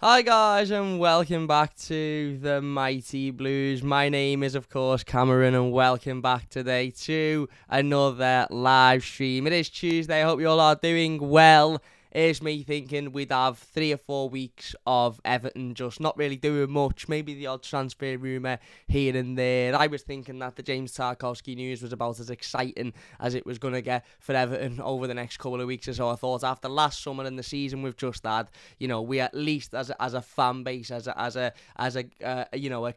Hi guys and welcome back to the Mighty Blues. My name is of course Cameron and welcome back today to another live stream. It is Tuesday, I hope you all are doing well. Here's me thinking we'd have 3 or 4 weeks of Everton just not really doing much, maybe the odd transfer rumour here and there. I was thinking that the James Tarkowski news was about as exciting as it was going to get for Everton over the next couple of weeks or so. I thought after last summer and the season we've just had, we at least as a fan base, as a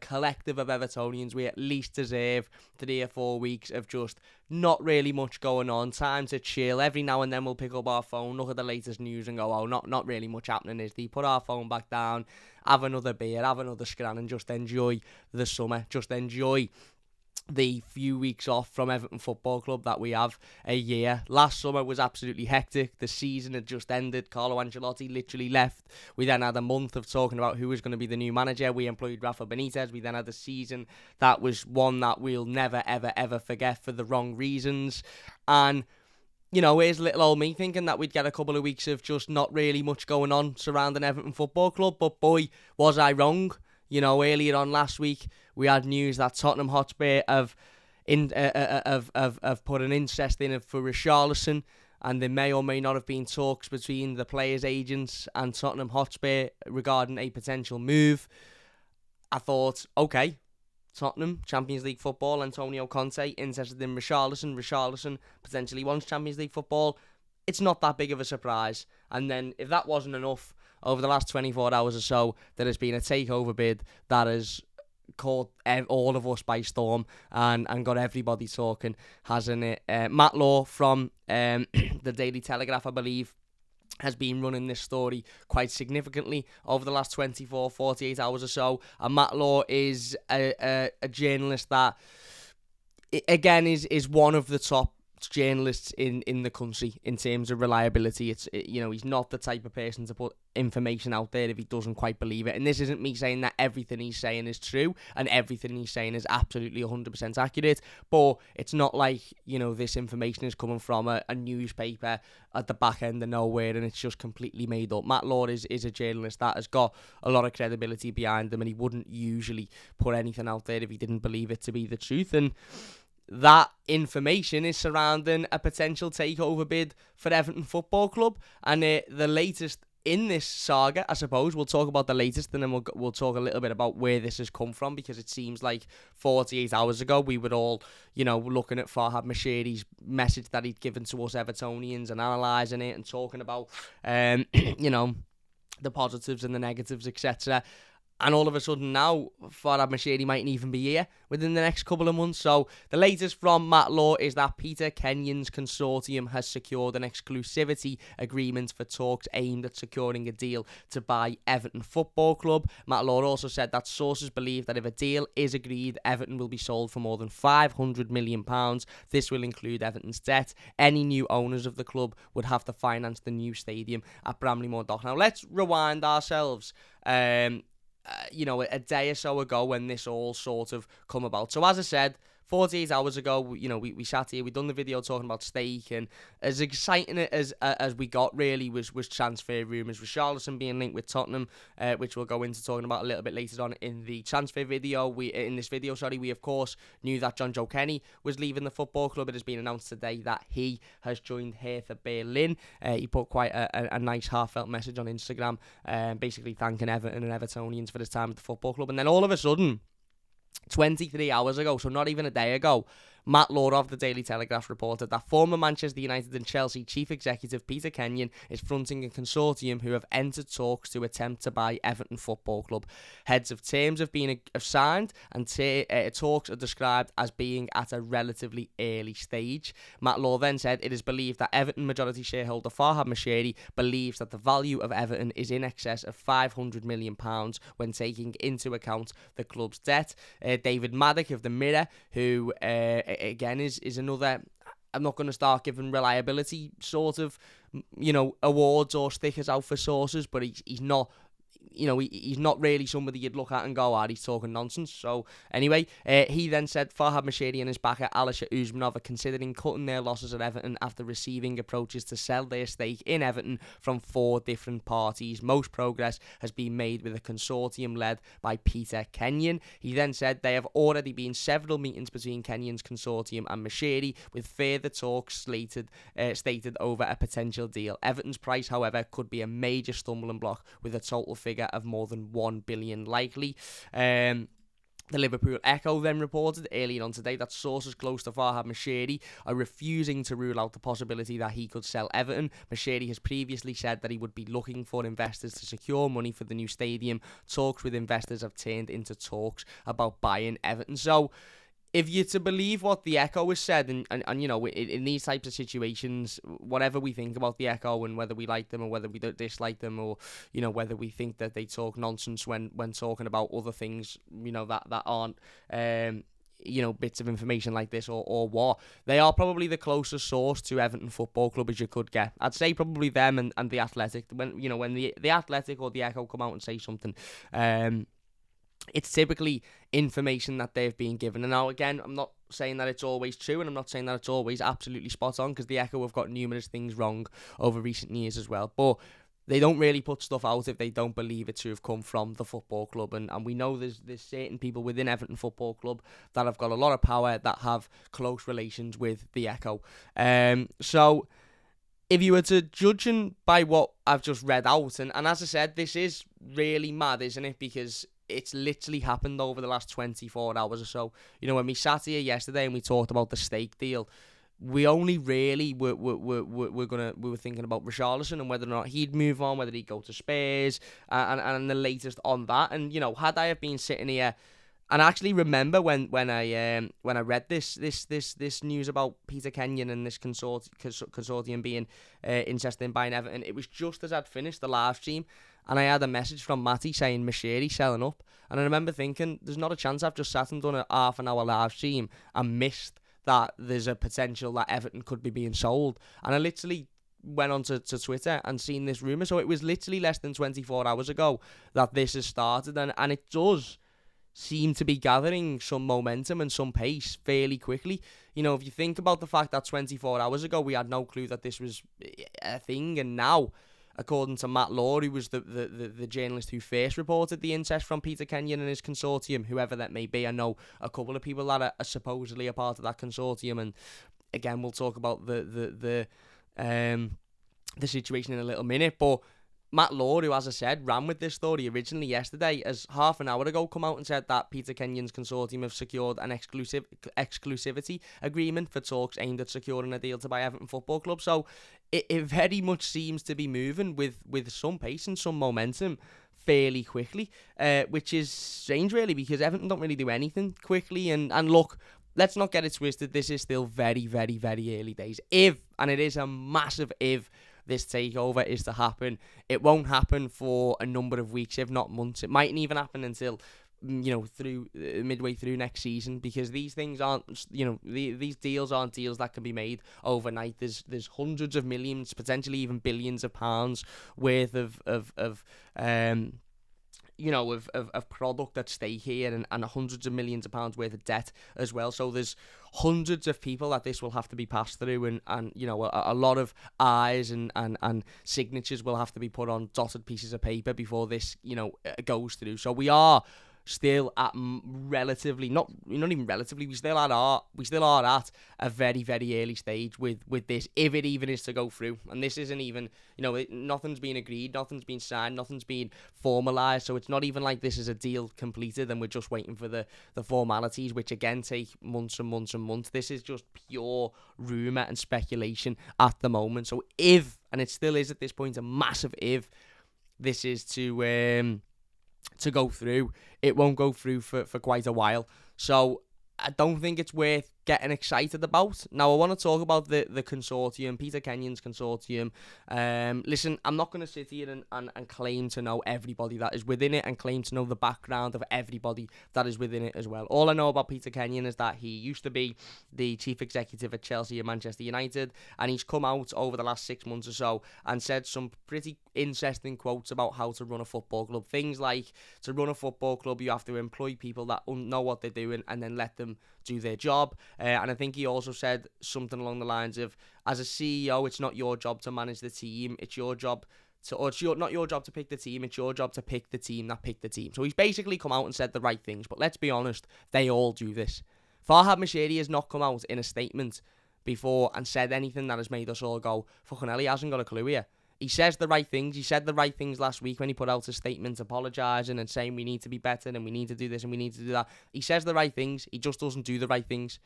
collective of Evertonians, we at least deserve 3 or 4 weeks of just not really much going on, time to chill. Every now and then we'll pick up our phone, look at the latest news and go, oh, not really much happening, is there? Put our phone back down, have another beer, have another scran and just enjoy the summer, just enjoy the few weeks off from Everton Football Club that we have a year. Last summer was absolutely hectic. The season had just ended. Carlo Ancelotti literally left. We then had a month of talking about who was going to be the new manager. We employed Rafa Benitez. We then had a season that was one that we'll never, ever, ever forget for the wrong reasons. And here's little old me thinking that we'd get a couple of weeks of just not really much going on surrounding Everton Football Club. But boy, was I wrong. Earlier on last week, we had news that Tottenham Hotspur have put an interest in it for Richarlison, and there may or may not have been talks between the players' agents and Tottenham Hotspur regarding a potential move. I thought, okay, Tottenham, Champions League football, Antonio Conte interested in Richarlison. Richarlison potentially wants Champions League football. It's not that big of a surprise. And then if that wasn't enough, over the last 24 hours or so, there has been a takeover bid that has caught all of us by storm and got everybody talking, hasn't it? Matt Law from the Daily Telegraph, I believe, has been running this story quite significantly over the last 24, 48 hours or so. And Matt Law is a journalist that, again, is one of the top journalists in the country in terms of reliability. He's not the type of person to put information out there if he doesn't quite believe it. And this isn't me saying that everything he's saying is true and everything he's saying is absolutely 100% accurate, but it's not like, this information is coming from a newspaper at the back end of nowhere and it's just completely made up. Matt Law is a journalist that has got a lot of credibility behind him, and he wouldn't usually put anything out there if he didn't believe it to be the truth. And that information is surrounding a potential takeover bid for Everton Football Club. And the latest in this saga, I suppose, we'll talk about the latest and then we'll talk a little bit about where this has come from, because it seems like 48 hours ago we were all, looking at Farhad Moshiri's message that he'd given to us Evertonians and analysing it and talking about, the positives and the negatives, etc. And all of a sudden now, Farhad Moshiri mightn't even be here within the next couple of months. So the latest from Matt Law is that Peter Kenyon's Consortium has secured an exclusivity agreement for talks aimed at securing a deal to buy Everton Football Club. Matt Law also said that sources believe that if a deal is agreed, Everton will be sold for more than £500 million. This will include Everton's debt. Any new owners of the club would have to finance the new stadium at Bramley-Moore. Now let's rewind ourselves a day or so ago when this all sort of come about. So as I said, 48 hours ago, we sat here, we done the video talking about stake, and as exciting as we got really was transfer rumours. Richarlison being linked with Tottenham, which we'll go into talking about a little bit later on in the transfer video. We of course knew that John Joe Kenny was leaving the football club. It has been announced today that he has joined Hertha Berlin. He put quite a nice heartfelt message on Instagram, basically thanking Everton and Evertonians for his time at the football club. And then all of a sudden, 23 hours ago, so not even a day ago, Matt Law of the Daily Telegraph reported that former Manchester United and Chelsea chief executive Peter Kenyon is fronting a consortium who have entered talks to attempt to buy Everton Football Club. Heads of terms have signed, and talks are described as being at a relatively early stage. Matt Law then said it is believed that Everton majority shareholder Farhad Moshiri believes that the value of Everton is in excess of £500 million when taking into account the club's debt. David Maddock of the Mirror, who again is another, I'm not going to start giving reliability sort of awards or stickers out for sources, but he's not he's not really somebody you'd look at and go, he's talking nonsense. So anyway, he then said Farhad Moshiri and his backer Alisher Usmanov are considering cutting their losses at Everton after receiving approaches to sell their stake in Everton from 4 different parties. Most progress has been made with a consortium led by Peter Kenyon. He then said there have already been several meetings between Kenyon's consortium and Moshiri, with further talks stated over a potential deal. Everton's price, however, could be a major stumbling block, with a total figure of more than 1 billion likely. The Liverpool Echo then reported earlier on today that sources close to Farhad Moshiri are refusing to rule out the possibility that he could sell Everton. Moshiri has previously said that he would be looking for investors to secure money for the new stadium. Talks with investors have turned into talks about buying Everton. So, if you're to believe what the Echo has said, and in these types of situations, whatever we think about the Echo and whether we like them or whether we don't dislike them, or whether we think that they talk nonsense when talking about other things, that aren't bits of information like this or what, they are probably the closest source to Everton Football Club as you could get. I'd say probably them and the Athletic. When the Athletic or the Echo come out and say something, it's typically information that they've been given. And now, again, I'm not saying that it's always true, and I'm not saying that it's always absolutely spot on, because the Echo have got numerous things wrong over recent years as well. But they don't really put stuff out if they don't believe it to have come from the football club. And we know there's certain people within Everton Football Club that have got a lot of power, that have close relations with the Echo. So if you were to judge by what I've just read out, and as I said, this is really mad, isn't it? Because it's literally happened over the last 24 hours or so. When we sat here yesterday and we talked about the stake deal, we only really were thinking about Richarlison and whether or not he'd move on, whether he'd go to Spurs, and the latest on that. And had I have been sitting here, and I actually remember when I read this news about Peter Kenyon and this consortium being interested in buying Everton, it was just as I'd finished the live stream, and I had a message from Matty saying Moshiri selling up. And I remember thinking, there's not a chance I've just sat and done a half an hour live stream and missed that there's a potential that Everton could be being sold. And I literally went on to Twitter and seen this rumour. So it was literally less than 24 hours ago that this has started. And it does seem to be gathering some momentum and some pace fairly quickly. If you think about the fact that 24 hours ago we had no clue that this was a thing, and now, according to Matt Law, who was the journalist who first reported the interest from Peter Kenyon and his consortium, whoever that may be. I know a couple of people that are supposedly a part of that consortium, and again, we'll talk about the situation in a little minute. But Matt Law, who, as I said, ran with this story originally yesterday, has half an hour ago come out and said that Peter Kenyon's consortium have secured an exclusivity agreement for talks aimed at securing a deal to buy Everton Football Club. So it very much seems to be moving with some pace and some momentum fairly quickly, which is strange, really, because Everton don't really do anything quickly. And look, let's not get it twisted, this is still very, very, very early days. If, and it is a massive if, this takeover is to happen, it won't happen for a number of weeks, if not months. It mightn't even happen until through midway through next season, because these things aren't, these deals aren't deals that can be made overnight. There's hundreds of millions, potentially even billions of pounds worth of product at stake here, and hundreds of millions of pounds worth of debt as well. So there's hundreds of people that this will have to be passed through, and a lot of eyes and signatures will have to be put on dotted pieces of paper before this goes through. So we are still at relatively, we still are at a very, very early stage with this, if it even is to go through. And this isn't even, nothing's been agreed, nothing's been signed, nothing's been formalised. So it's not even like this is a deal completed and we're just waiting for the formalities, which again take months and months and months. This is just pure rumour and speculation at the moment. So if, and it still is at this point, a massive if, this is to go through, it won't go through for quite a while. So I don't think it's worth getting excited about. Now, I want to talk about the consortium, Peter Kenyon's consortium. Listen, I'm not going to sit here and claim to know everybody that is within it and claim to know the background of everybody that is within it as well. All I know about Peter Kenyon is that he used to be the chief executive at Chelsea and Manchester United, and he's come out over the last 6 months or so and said some pretty interesting quotes about how to run a football club. Things like, to run a football club, you have to employ people that know what they're doing and then let them do their job. And I think he also said something along the lines of, as a CEO, it's not your job to manage the team, it's your job to, or it's not your job to pick the team, it's your job to pick the team that picked the team. So he's basically come out and said the right things, but let's be honest, they all do this. Farhad Moshiri has not come out in a statement before and said anything that has made us all go, fucking hell, he hasn't got a clue here. He says the right things. He said the right things last week when he put out a statement apologising and saying we need to be better and we need to do this and we need to do that. He says the right things. He just doesn't do the right things.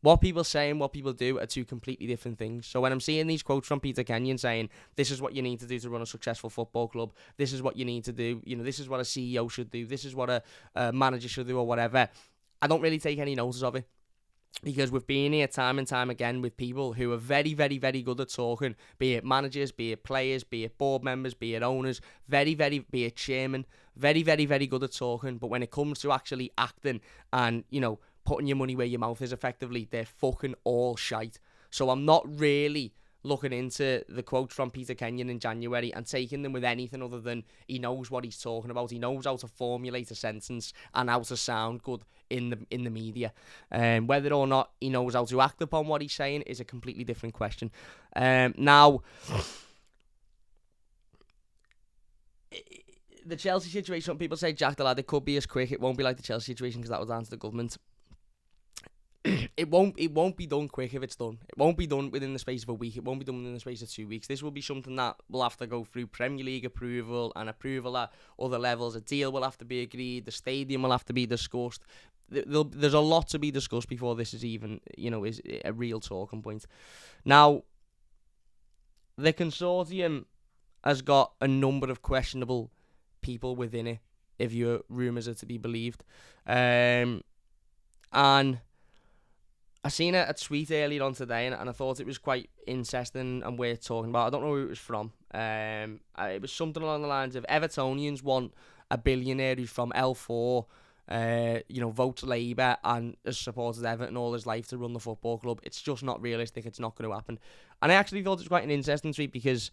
What people say and what people do are two completely different things. So when I'm seeing these quotes from Peter Kenyon saying, this is what you need to do to run a successful football club, this is what you need to do, this is what a CEO should do, this is what a manager should do or whatever, I don't really take any notice of it. Because we've been here time and time again with people who are very, very, very good at talking, be it managers, be it players, be it board members, be it owners, be it chairman, very, very, very good at talking. But when it comes to actually acting and, putting your money where your mouth is effectively, they're fucking all shite. So I'm not really looking into the quotes from Peter Kenyon in January and taking them with anything other than he knows what he's talking about. He knows how to formulate a sentence and how to sound good in the media. Whether or not he knows how to act upon what he's saying is a completely different question. Now, the Chelsea situation, some people say, Jack the lad, it could be as quick. It won't be like the Chelsea situation because that was down to the government. It won't be done quick if it's done. It won't be done within the space of a week. It won't be done within the space of 2 weeks. This will be something that will have to go through Premier League approval and approval at other levels. A deal will have to be agreed. The stadium will have to be discussed. There's a lot to be discussed before this is even, is a real talking point. Now, the consortium has got a number of questionable people within it, if your rumours are to be believed. And I seen a tweet earlier on today, and I thought it was quite interesting and worth talking about. I don't know who it was from. It was something along the lines of Evertonians want a billionaire who's from L4, votes Labour and has supported Everton all his life to run the football club. It's just not realistic. It's not going to happen. And I actually thought it was quite an interesting tweet because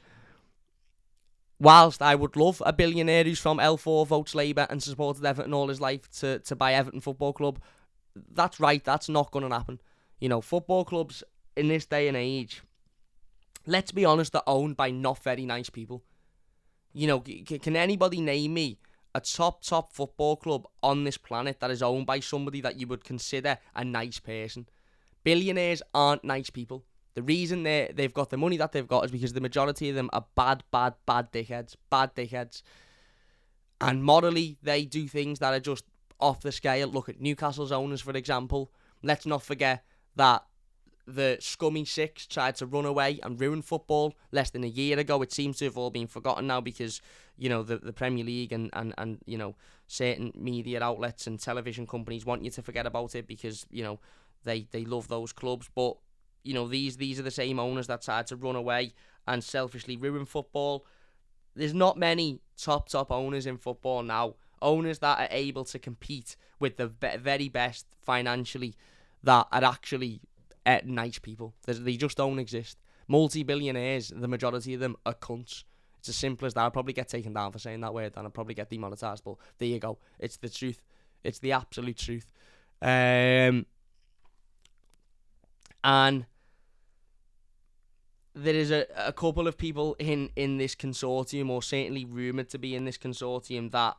whilst I would love a billionaire who's from L4, votes Labour and supported Everton all his life to buy Everton Football Club, that's right, that's not going to happen. Football clubs in this day and age, let's be honest, are owned by not very nice people. Can anybody name me a top football club on this planet that is owned by somebody that you would consider a nice person? Billionaires aren't nice people. The reason they've got the money that they've got is because the majority of them are bad dickheads. And morally, they do things that are just off the scale. Look at Newcastle's owners, for example. Let's not forget that the scummy six tried to run away and ruin football less than a year ago. It seems to have all been forgotten now because, the Premier League and certain media outlets and television companies want you to forget about it because, they love those clubs. But, these are the same owners that tried to run away and selfishly ruin football. There's not many top owners in football now. Owners that are able to compete with the very best financially that are actually nice people. They just don't exist. Multi-billionaires, the majority of them are cunts. It's as simple as that. I'll probably get taken down for saying that word and I'll probably get demonetised, but there you go. It's the truth. It's the absolute truth. And there is a couple of people in this consortium, or certainly rumoured to be in this consortium, that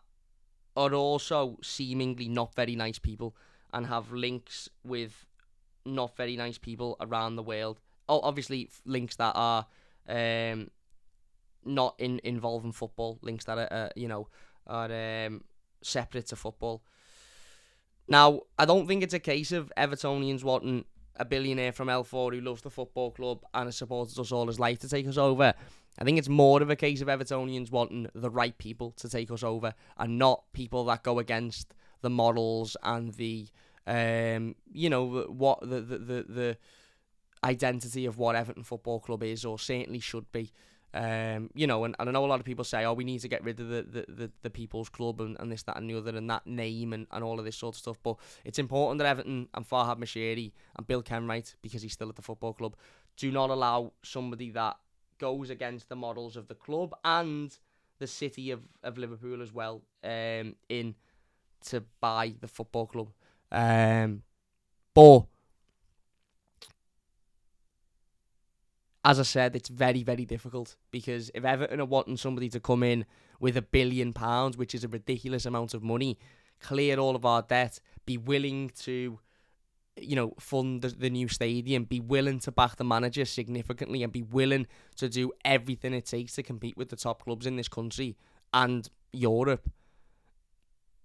are also seemingly not very nice people and have links with not very nice people around the world. Obviously, links that are not involving football, links that are separate to football. Now, I don't think it's a case of Evertonians wanting a billionaire from L4 who loves the football club and has supported us all his life to take us over. I think it's more of a case of Evertonians wanting the right people to take us over and not people that go against the models and the what the identity of what Everton Football Club is, or certainly should be. And I know a lot of people say, oh, we need to get rid of the People's Club and this, that and the other, and that name and all of this sort of stuff. But it's important that Everton and Farhad Moshiri and Bill Kenwright, because he's still at the football club, do not allow somebody that goes against the models of the club and the city of Liverpool as well in to buy the football club. But as I said, it's very, very difficult, because if Everton are wanting somebody to come in with £1 billion, which is a ridiculous amount of money, clear all of our debt, be willing to, fund the new stadium, be willing to back the manager significantly, and be willing to do everything it takes to compete with the top clubs in this country and Europe,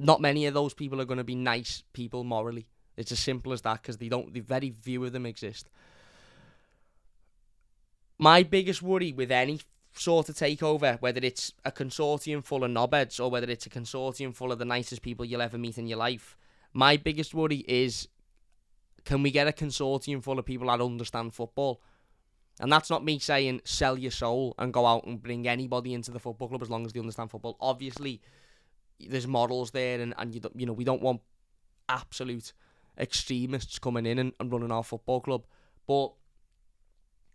not many of those people are going to be nice people morally. It's as simple as that, because very few of them exist. My biggest worry with any sort of takeover, whether it's a consortium full of knobheads or whether it's a consortium full of the nicest people you'll ever meet in your life, my biggest worry is, can we get a consortium full of people that understand football? And that's not me saying sell your soul and go out and bring anybody into the football club as long as they understand football. Obviously, there's models there, and we don't want absolute extremists coming in and running our football club. But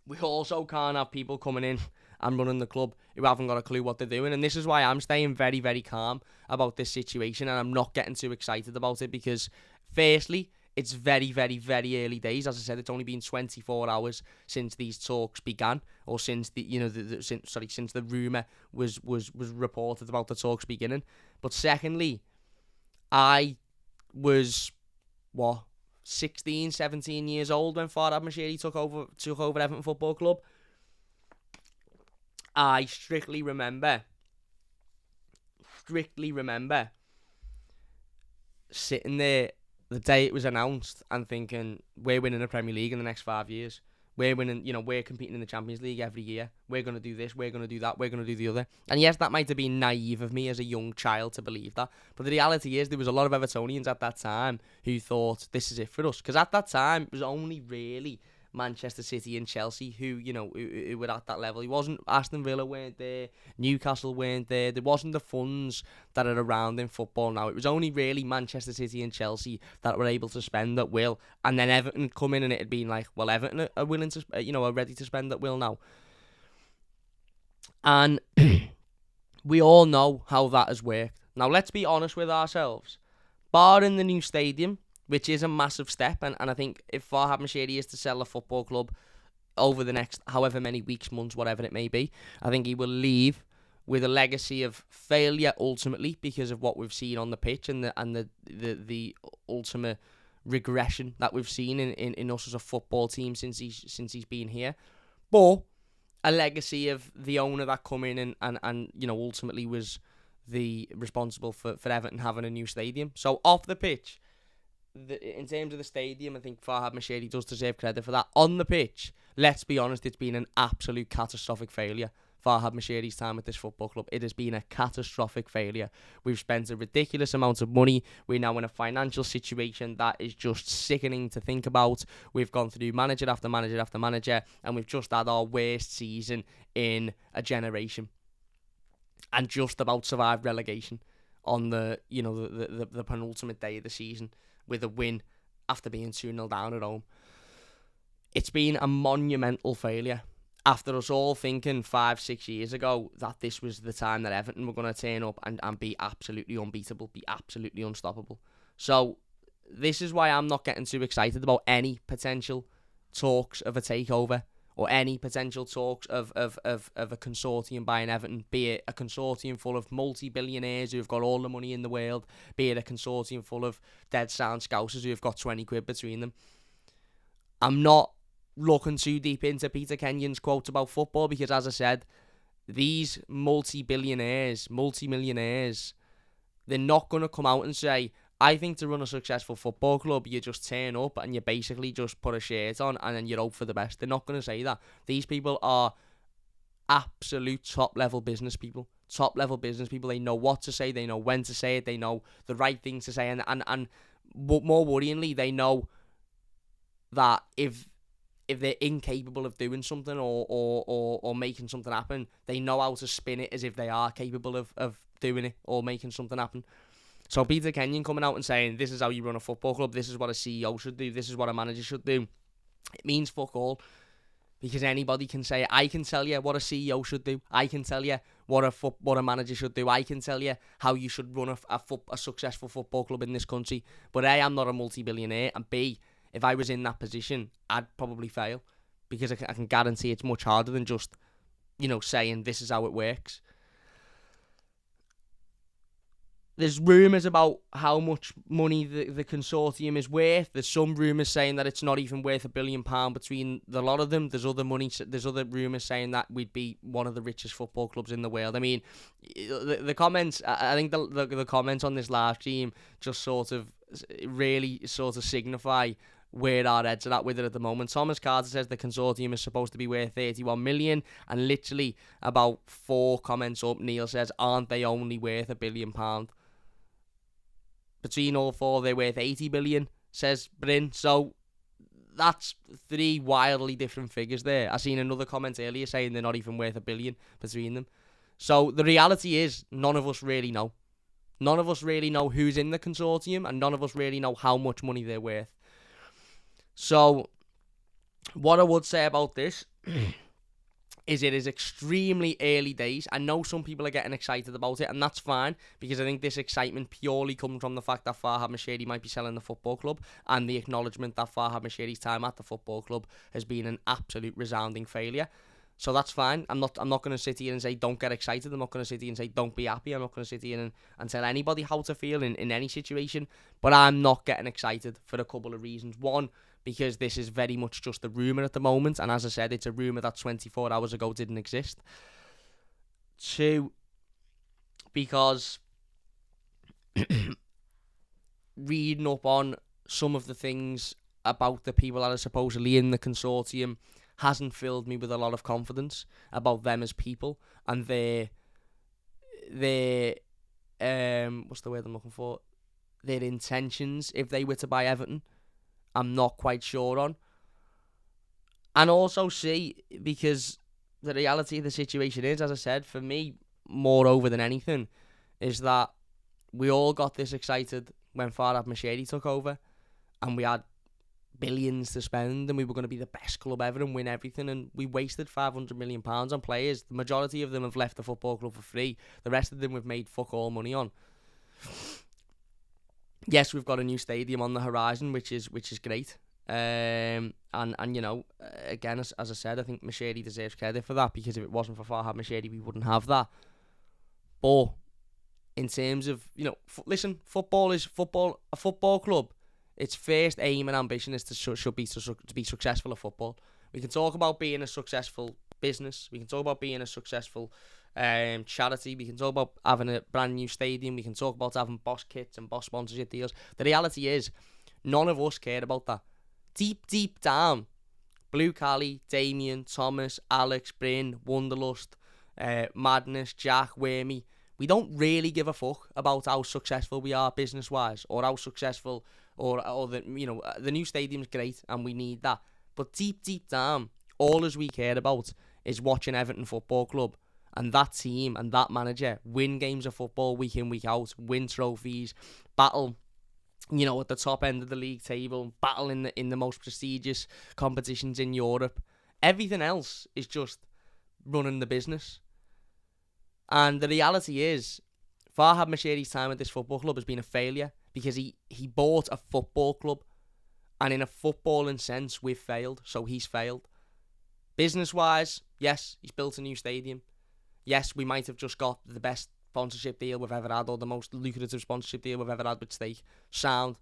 we also can't have people coming in and running the club who haven't got a clue what they're doing. And this is why I'm staying very, very calm about this situation, and I'm not getting too excited about it, because firstly, it's very, very, very early days. As I said, it's only been 24 hours since these talks began, or since since the rumour was reported about the talks beginning. But secondly, I was 16, 17 years old when Farhad Moshiri took over Everton Football Club. I strictly remember sitting there the day it was announced and thinking, we're winning the Premier League in the next 5 years. We're winning, we're competing in the Champions League every year. We're going to do this, we're going to do that, we're going to do the other. And yes, that might have been naive of me as a young child to believe that. But the reality is, there was a lot of Evertonians at that time who thought, this is it for us. Because at that time, it was only really Manchester City and Chelsea who were at that level. It wasn't Aston Villa weren't there, Newcastle weren't there. There wasn't the funds that are around in football now. It was only really Manchester City and Chelsea that were able to spend at will, and then Everton come in and it'd been like, well, Everton are willing to, are ready to spend at will now. And we all know how that has worked. Now, let's be honest with ourselves. Barring the new stadium, which is a massive step, and I think if Farhad Moshiri is to sell a football club over the next however many weeks, months, whatever it may be, I think he will leave with a legacy of failure ultimately, because of what we've seen on the pitch and the ultimate regression that we've seen in us as a football team since he's been here. But a legacy of the owner that come in and ultimately was the responsible for Everton having a new stadium. So off the pitch, in terms of the stadium, I think Farhad Moshiri does deserve credit for that. On the pitch, let's be honest, it's been an absolute catastrophic failure. Farhad Moshiri's time at this football club, it has been a catastrophic failure. We've spent a ridiculous amount of money. We're now in a financial situation that is just sickening to think about. We've gone through manager after manager after manager, and we've just had our worst season in a generation, and just about survived relegation on the penultimate day of the season, with a win after being 2-0 down at home. It's been a monumental failure. After us all thinking 5-6 years ago that this was the time that Everton were going to turn up and be absolutely unbeatable, be absolutely unstoppable. So this is why I'm not getting too excited about any potential talks of a takeover, or any potential talks of a consortium buying Everton, be it a consortium full of multi-billionaires who've got all the money in the world, be it a consortium full of dead sound scousers who've got 20 quid between them. I'm not looking too deep into Peter Kenyon's quote about football, because, as I said, these multi-millionaires, they're not going to come out and say, I think to run a successful football club, you just turn up and you basically just put a shirt on and then you hope for the best. They're not going to say that. These people are absolute top-level business people. They know what to say. They know when to say it. They know the right things to say. And But more worryingly, they know that if they're incapable of doing something or making something happen, they know how to spin it as if they are capable of doing it or making something happen. So Peter Kenyon coming out and saying, this is how you run a football club, this is what a CEO should do, this is what a manager should do, it means fuck all. Because anybody can say, I can tell you what a CEO should do. I can tell you what a manager should do. I can tell you how you should run a successful football club in this country. But A, I'm not a multi-billionaire. And B, if I was in that position, I'd probably fail. Because I can guarantee it's much harder than just, saying this is how it works. There's rumours about how much money the consortium is worth. There's some rumours saying that it's not even worth £1 billion between the lot of them. There's other rumours saying that we'd be one of the richest football clubs in the world. I mean, the comments, I think the comments on this live stream just really signify where our heads are at with it at the moment. Thomas Carter says the consortium is supposed to be worth 31 million, and literally about 4 comments up, Neil says, aren't they only worth £1 billion? Between all 4, they're worth 80 billion, says Bryn. So that's 3 wildly different figures there. I seen another comment earlier saying they're not even worth £1 billion between them. So the reality is, none of us really know. None of us really know who's in the consortium, and none of us really know how much money they're worth. So what I would say about this is it is extremely early days. I know some people are getting excited about it, and that's fine, because I think this excitement purely comes from the fact that Farhad Moshiri might be selling the football club, and the acknowledgement that Farhad Moshiri's time at the football club has been an absolute resounding failure. So that's fine. I'm not going to sit here and say don't get excited. I'm not going to sit here and say don't be happy. I'm not going to sit here and tell anybody how to feel in any situation. But I'm not getting excited for a couple of reasons. One, because this is very much just a rumour at the moment. And as I said, it's a rumour that 24 hours ago didn't exist. 2, because reading up on some of the things about the people that are supposedly in the consortium hasn't filled me with a lot of confidence about them as people and their what's the word I'm looking for? Their intentions if they were to buy Everton. I'm not quite sure on. And also because the reality of the situation is, as I said, for me, moreover than anything, is that we all got this excited when Farhad Moshiri took over, and we had billions to spend, and we were going to be the best club ever and win everything, and we wasted £500 million on players. The majority of them have left the football club for free. The rest of them we've made fuck all money on. Yes, we've got a new stadium on the horizon, which is great. And you know, again, as I said, I think Moshiri deserves credit for that, because if it wasn't for Farhad Moshiri, we wouldn't have that. But in terms of, you know, listen, football is football. A football club, its first aim and ambition is to be successful at football. We can talk about being a successful business. We can talk about being a successful charity. We can talk about having a brand new stadium. We can talk about having boss kits and boss sponsorship deals. The reality is, none of us cared about that. Deep down, Blue Cali, Damien, Thomas, Alex, Bryn, Wonderlust, Madness, Jack, Wormy, we don't really give a fuck about how successful we are business-wise, or how successful, or the, you know, the new stadium's great and we need that. But deep down, all as we care about is watching Everton Football Club and that team and that manager win games of football week in, week out, win trophies, battle, you know, at the top end of the league table, battle in the most prestigious competitions in Europe. Everything else is just running the business. And the reality is, Farhad Moshiri's time at this football club has been a failure, because he bought a football club, and in a footballing sense, we've failed, so he's failed. Business-wise, yes, he's built a new stadium. Yes, we might have just got the best sponsorship deal we've ever had, or the most lucrative sponsorship deal we've ever had with Stake. Sound.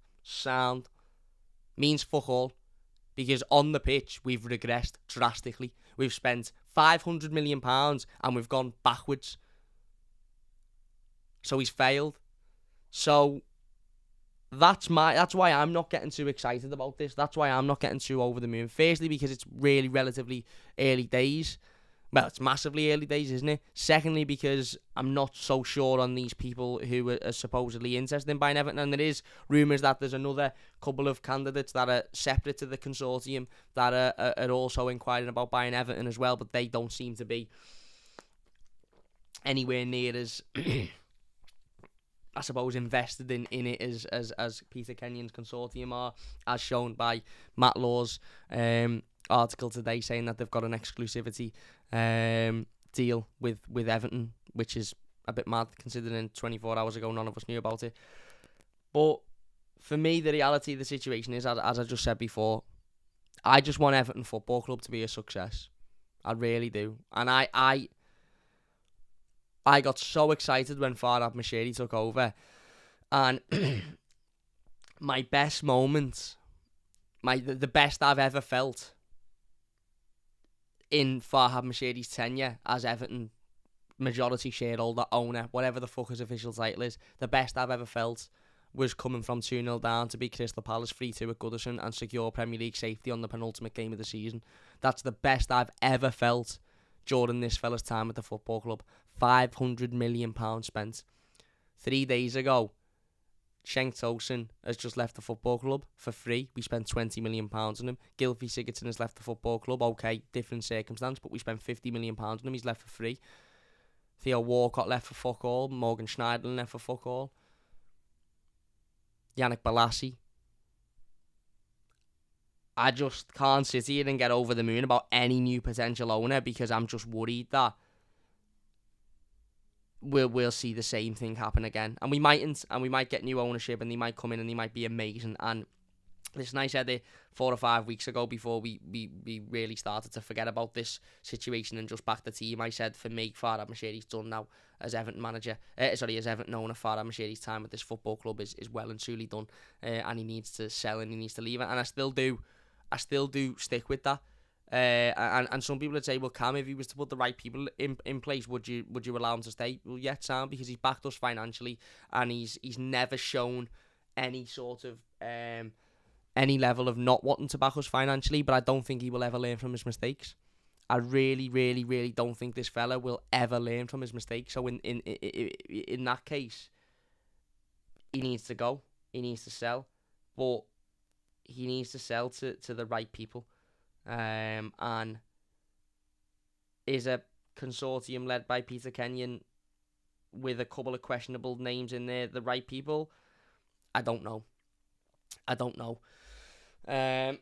Means fuck all. Because on the pitch, we've regressed drastically. We've spent £500 million and we've gone backwards. So he's failed. So that's why I'm not getting too excited about this. That's why I'm not getting too over the moon. Firstly, because it's really relatively early days. Well, it's massively early days, isn't it? Secondly, because I'm not so sure on these people who are supposedly interested in buying Everton, and there is rumours that there's another couple of candidates that are separate to the consortium that are also inquiring about buying Everton as well, but they don't seem to be anywhere near as I suppose invested in it as Peter Kenyon's consortium are, as shown by Matt Law's article today saying that they've got an exclusivity deal with Everton, which is a bit mad considering 24 hours ago none of us knew about it. But for me, the reality of the situation is, as I just said before, I just want Everton Football Club to be a success. I really do. And I got so excited when Farhad Moshiri took over, and my best moments, the best I've ever felt in Farhad Moshiri's tenure as Everton majority shareholder, owner, whatever the fuck his official title is, the best I've ever felt was coming from 2-0 down to beat Crystal Palace 3-2 at Goodison and secure Premier League safety on the penultimate game of the season. That's the best I've ever felt during this fella's time at the football club. £500 million spent. 3 days ago, Cenk Tosun has just left the football club for free. We spent £20 million on him. Gylfi Sigurdsson has left the football club. Okay, different circumstance, but we spent £50 million on him. He's left for free. Theo Walcott left for fuck all. Morgan Schneiderlin left for fuck all. Yannick Bolasie. I just can't sit here and get over the moon about any new potential owner because I'm just worried that we'll see the same thing happen again. And we mightn't, and we might get new ownership and they might come in and they might be amazing. And listen, I said it 4 or 5 weeks ago before we really started to forget about this situation and just back the team. I said, for me, Farhad Moshiri's done now as Everton manager. As Everton owner. Farhad Moshiri's time at this football club is well and truly done. And he needs to sell and he needs to leave it. And I still do stick with that. And some people would say, well, Cam, if he was to put the right people in place, would you allow him to stay? Well, yeah, Sam, because he's backed us financially and he's never shown any sort of any level of not wanting to back us financially, but I don't think he will ever learn from his mistakes. I really, really, really don't think this fella will ever learn from his mistakes. So in that case, he needs to go. He needs to sell. But he needs to sell to the right people. And is a consortium led by Peter Kenyon with a couple of questionable names in there the right people? I don't know. The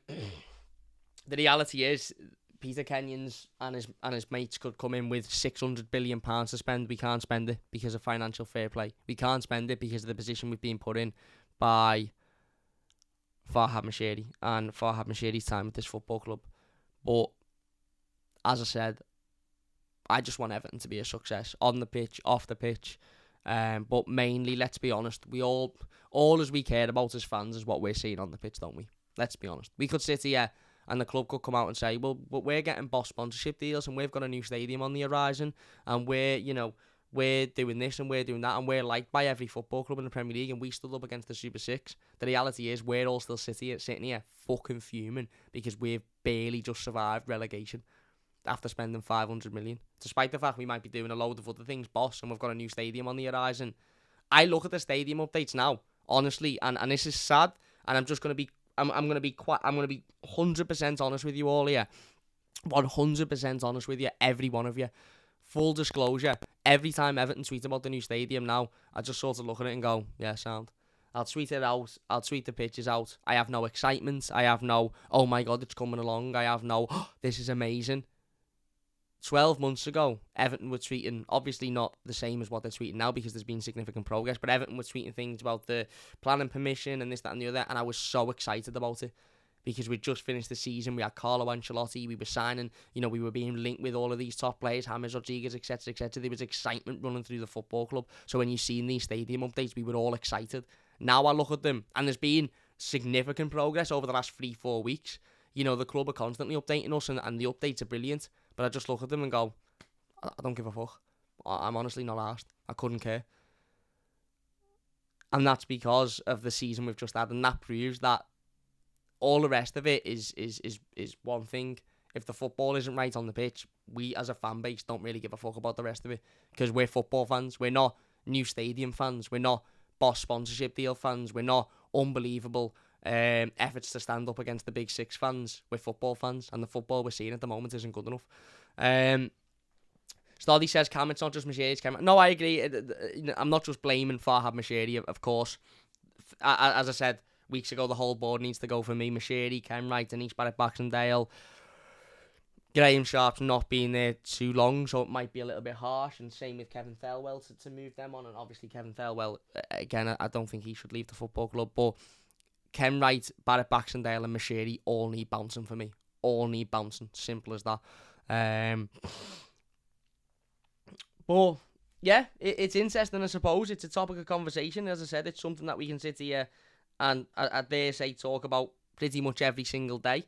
reality is Peter Kenyon's and his mates could come in with £600 billion to spend. We can't spend it because of financial fair play. We can't spend it because of the position we've been put in by Farhad Moshiri and Farhad Moshiri's time at this football club. But as I said, I just want Everton to be a success on the pitch, off the pitch. But mainly, let's be honest, we all as we care about as fans is what we're seeing on the pitch, don't we? Let's be honest. We could sit here and the club could come out and say, well, but we're getting boss sponsorship deals and we've got a new stadium on the horizon and we're doing this and we're doing that and we're liked by every football club in the Premier League and we stood up against the Super Six. The reality is we're all still sitting here fucking fuming because we've barely just survived relegation after spending 500 million. Despite the fact we might be doing a load of other things, boss, and we've got a new stadium on the horizon. I look at the stadium updates now, honestly, and this is sad, and I'm going to be 100% honest with you all here. 100% honest with you, every one of you. Full disclosure, every time Everton tweet about the new stadium now, I just sort of look at it and go, yeah, sound. I'll tweet it out. I'll tweet the pictures out. I have no excitement. I have no, oh my God, it's coming along. I have no, oh, this is amazing. 12 months ago, Everton were tweeting, obviously not the same as what they're tweeting now because there's been significant progress, but Everton were tweeting things about the planning permission and this, that and the other, and I was so excited about it because we'd just finished the season. We had Carlo Ancelotti, we were signing, we were being linked with all of these top players, James Rodriguez, etc., etc. There was excitement running through the football club. So when you seen these stadium updates, we were all excited. Now I look at them, and there's been significant progress over the last 3-4 weeks. The club are constantly updating us, and the updates are brilliant. But I just look at them and go, I don't give a fuck. I'm honestly not arsed. I couldn't care. And that's because of the season we've just had, and that proves that all the rest of it is one thing If the football isn't right on the pitch, we as a fan base don't really give a fuck about the rest of it, because we're football fans. We're not new stadium fans. We're not boss sponsorship deal fans. We're not unbelievable efforts to stand up against the big six fans. We're football fans, and the football we're seeing at the moment isn't good enough. Stoddy says, Cam, it's not just Moshiri's Cam. No, I agree. I'm not just blaming Farhad Moshiri, of course. As I said weeks ago, the whole board needs to go for me. Moshiri, Ken Wright, Denise Barrett-Baxendale. Graham Sharp's not been there too long, so it might be a little bit harsh. And same with Kevin Thelwell to move them on. And obviously Kevin Thelwell, again, I don't think he should leave the football club. But Ken Wright, Barrett-Baxendale and Moshiri all need bouncing for me. All need bouncing. Simple as that. But yeah, it's interesting, I suppose. It's a topic of conversation. As I said, it's something that we can sit here and, I dare say, talk about pretty much every single day.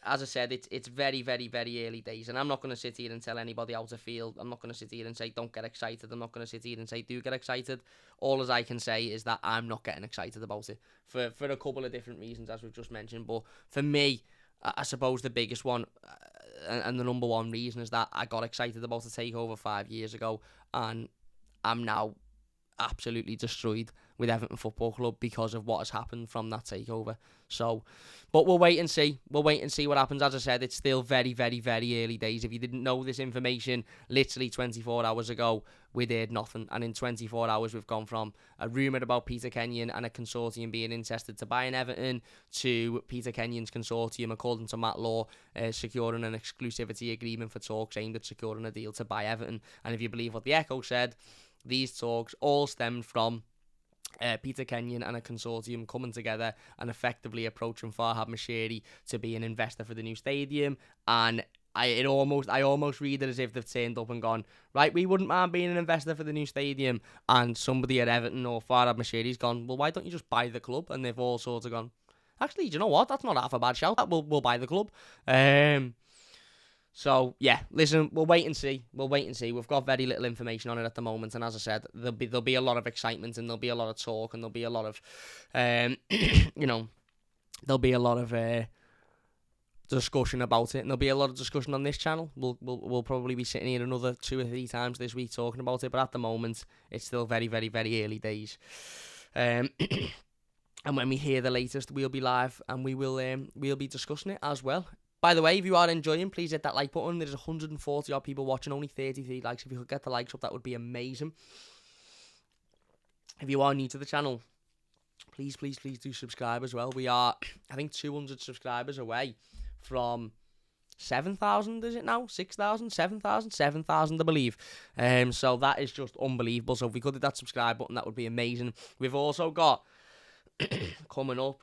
As I said, it's very, very, very early days, and I'm not going to sit here and tell anybody how to feel. I'm not going to sit here and say, don't get excited. I'm not going to sit here and say, do get excited. All as I can say is that I'm not getting excited about it for a couple of different reasons, as we've just mentioned. But for me, I suppose the biggest one and the number one reason is that I got excited about the takeover 5 years ago, and I'm now absolutely destroyed with Everton Football Club because of what has happened from that takeover. So, but we'll wait and see. We'll wait and see what happens. As I said, it's still very, very, very early days. If you didn't know this information, literally 24 hours ago, we'd heard nothing. And in 24 hours, we've gone from a rumour about Peter Kenyon and a consortium being interested to buy an Everton to Peter Kenyon's consortium, according to Matt Law, securing an exclusivity agreement for talks aimed at securing a deal to buy Everton. And if you believe what the Echo said, these talks all stemmed from Peter Kenyon and a consortium coming together and effectively approaching Farhad Moshiri to be an investor for the new stadium. And I almost read it as if they've turned up and gone, right, we wouldn't mind being an investor for the new stadium. And somebody at Everton or Farhad Moshiri's gone, well, why don't you just buy the club? And they've all sort of gone, actually, do you know what? That's not half a bad shout. We'll buy the club. So, yeah, listen, we'll wait and see. We've got very little information on it at the moment. And as I said, there'll be a lot of excitement, and there'll be a lot of talk, and there'll be a lot of, there'll be a lot of discussion about it. And there'll be a lot of discussion on this channel. We'll probably be sitting here another 2 or 3 times this week talking about it. But at the moment, it's still very, very, very early days. And when we hear the latest, we'll be live, and we'll be discussing it as well. By the way, if you are enjoying, please hit that like button. There's 140 odd people watching, only 33 likes. If you could get the likes up, that would be amazing. If you are new to the channel, please do subscribe as well. We are, I think, 200 subscribers away from 7,000, is it now? 6,000? 7,000? 7,000, I believe. So that is just unbelievable. So if we could hit that subscribe button, that would be amazing. We've also got, coming up,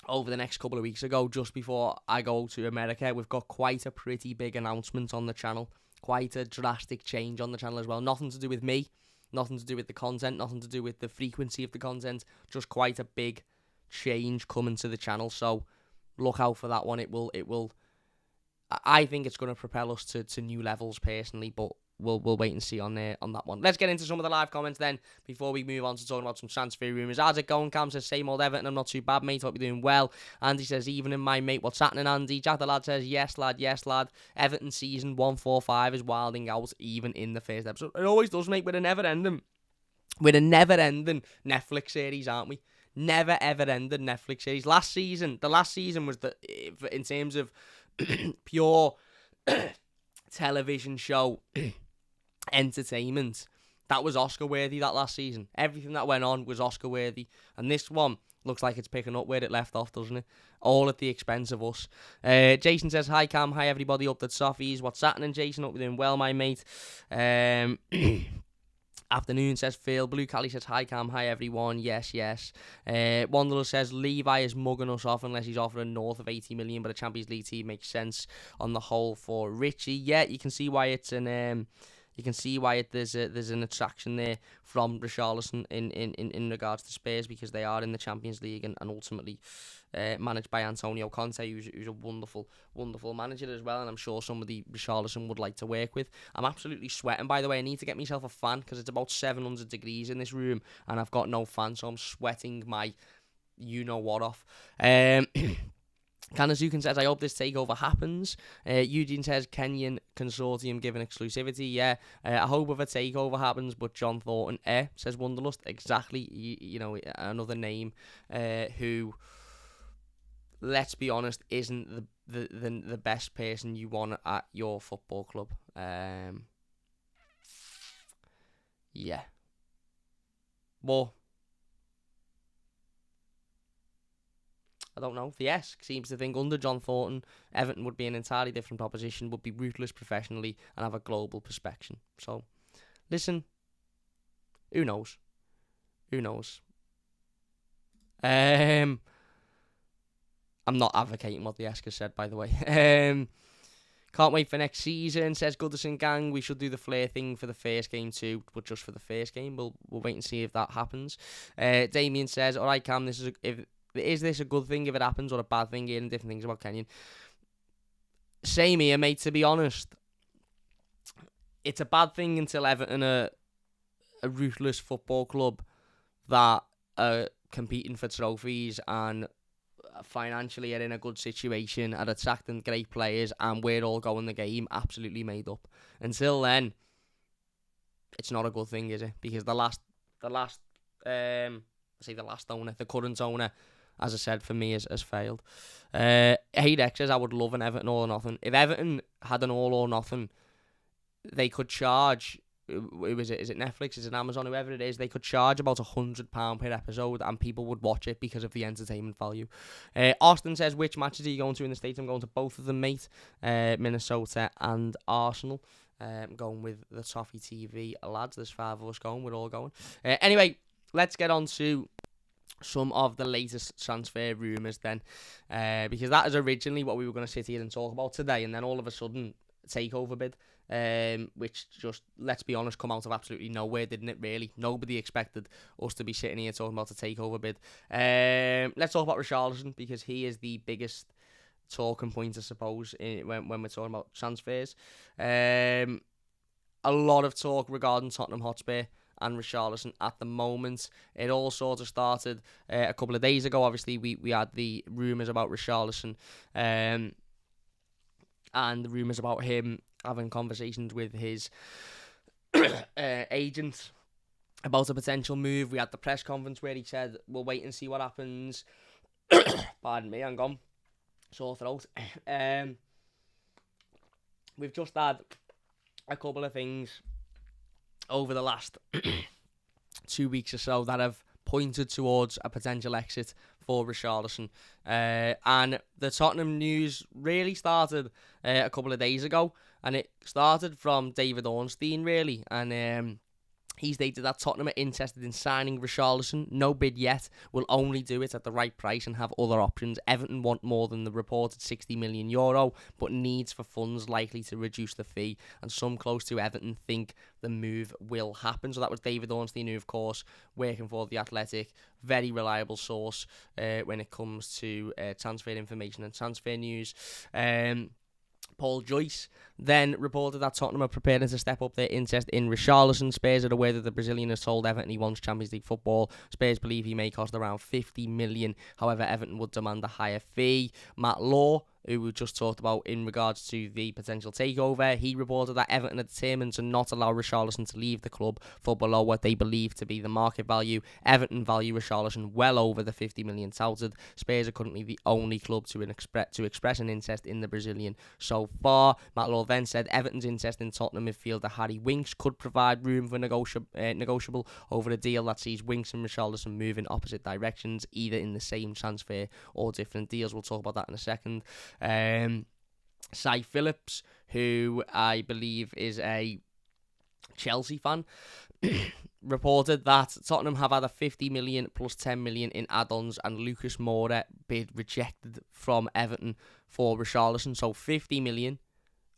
over the next couple of weeks ago, just before I go to America, we've got quite a pretty big announcement on the channel. Quite a drastic change on the channel as well. Nothing to do with me, nothing to do with the content, nothing to do with the frequency of the content. Just quite a big change coming to the channel. So look out for that one. It will. I think it's going to propel us to new levels personally, but we'll wait and see on that one. Let's get into some of the live comments then before we move on to talking about some transfer rumours. How's it going? Cam says, same old Everton, I'm not too bad, mate. Hope you're doing well. Andy says, evening, my mate. What's happening, Andy? Jack the lad says, yes, lad. Everton season 145 is wilding out even in the first episode. It always does, mate. We're a never-ending Netflix series, aren't we? Never, ever ending Netflix series. The last season was in terms of pure television show entertainment, that was Oscar worthy. That last season, everything that went on was Oscar worthy, and this one looks like it's picking up where it left off, doesn't it? All at the expense of us. Jason says, hi Cam, hi everybody up at Sophies. What's happening, Jason? Hope you're doing well, my mate. Afternoon says Phil. Blue Cali says, hi Cam, hi everyone. Yes. Wanderer says, Levi is mugging us off unless he's offering north of 80 million, but a Champions League team makes sense on the whole for Richie. Yeah, you can see why it's there's an attraction there from Richarlison in regards to Spurs, because they are in the Champions League and ultimately managed by Antonio Conte, who's a wonderful manager as well, and I'm sure somebody Richarlison would like to work with. I'm absolutely sweating, by the way. I need to get myself a fan because it's about 700 degrees in this room and I've got no fan, so I'm sweating my you-know-what off. Kanazukan says, I hope this takeover happens. Eugene says, Kenyan Consortium given exclusivity. Yeah, I hope if a takeover happens, but John Thornton, says Wonderlust. Exactly, you know, another name who, let's be honest, isn't the best person you want at your football club. Yeah. Well, I don't know. The Esk seems to think under John Thornton, Everton would be an entirely different proposition, would be ruthless professionally, and have a global perspective. So, listen, who knows? Who knows? I'm not advocating what the Esk has said, by the way. Can't wait for next season, says Goodison Gang. We should do the Flair thing for the first game too, but just for the first game. We'll wait and see if that happens. Damien says, alright Cam, is this a good thing if it happens, or a bad thing? Hearing different things about Kenyon. Same here, mate, to be honest. It's a bad thing until Everton are a ruthless football club that are competing for trophies and financially are in a good situation, are attracting great players, and we're all going the game absolutely made up. Until then, it's not a good thing, is it? Because the current owner, as I said, for me, has failed. Haydex says, I would love an Everton all or nothing. If Everton had an all or nothing, they could charge, is it Netflix, is it Amazon, whoever it is, they could charge about £100 per episode and people would watch it because of the entertainment value. Austin says, which matches are you going to in the States? I'm going to both of them, mate. Minnesota and Arsenal. I'm going with the Toffee TV lads. There's 5 of us going. We're all going. Anyway, let's get on to some of the latest transfer rumours then, because that is originally what we were going to sit here and talk about today, and then all of a sudden, takeover bid, which just, let's be honest, come out of absolutely nowhere, didn't it, really? Nobody expected us to be sitting here talking about the takeover bid. Let's talk about Richarlison, because he is the biggest talking point, I suppose, when we're talking about transfers. A lot of talk regarding Tottenham Hotspur and Richarlison at the moment. It all sort of started a couple of days ago. Obviously, we had the rumours about Richarlison, and the rumours about him having conversations with his agent about a potential move. We had the press conference where he said, we'll wait and see what happens. Pardon me, hang on. Sore throat. We've just had a couple of things over the last 2 weeks or so that have pointed towards a potential exit for Richarlison. And the Tottenham news really started a couple of days ago, and it started from David Ornstein, really. And he stated that Tottenham are interested in signing Richarlison. No bid yet. Will only do it at the right price and have other options. Everton want more than the reported €60 million, but needs for funds likely to reduce the fee. And some close to Everton think the move will happen. So that was David Ornstein, who, of course, working for The Athletic. Very reliable source when it comes to transfer information and transfer news. Paul Joyce then reported that Tottenham are preparing to step up their interest in Richarlison. Spurs are aware that the Brazilian has told Everton he wants Champions League football. Spurs believe he may cost around $50 million. However, Everton would demand a higher fee. Matt Law, who we just talked about in regards to the potential takeover, he reported that Everton are determined to not allow Richarlison to leave the club for below what they believe to be the market value. Everton value Richarlison well over the $50 million touted. Spurs are currently the only club to express an interest in the Brazilian so far. Matt Law then said Everton's interest in Tottenham midfielder Harry Winks could provide room for negotiable over a deal that sees Winks and Richarlison move in opposite directions, either in the same transfer or different deals. We'll talk about that in a second. Cy Phillips, who I believe is a Chelsea fan, reported that Tottenham have had a $50 million plus $10 million in add-ons and Lucas Moura bid rejected from Everton for Richarlison. So $50 million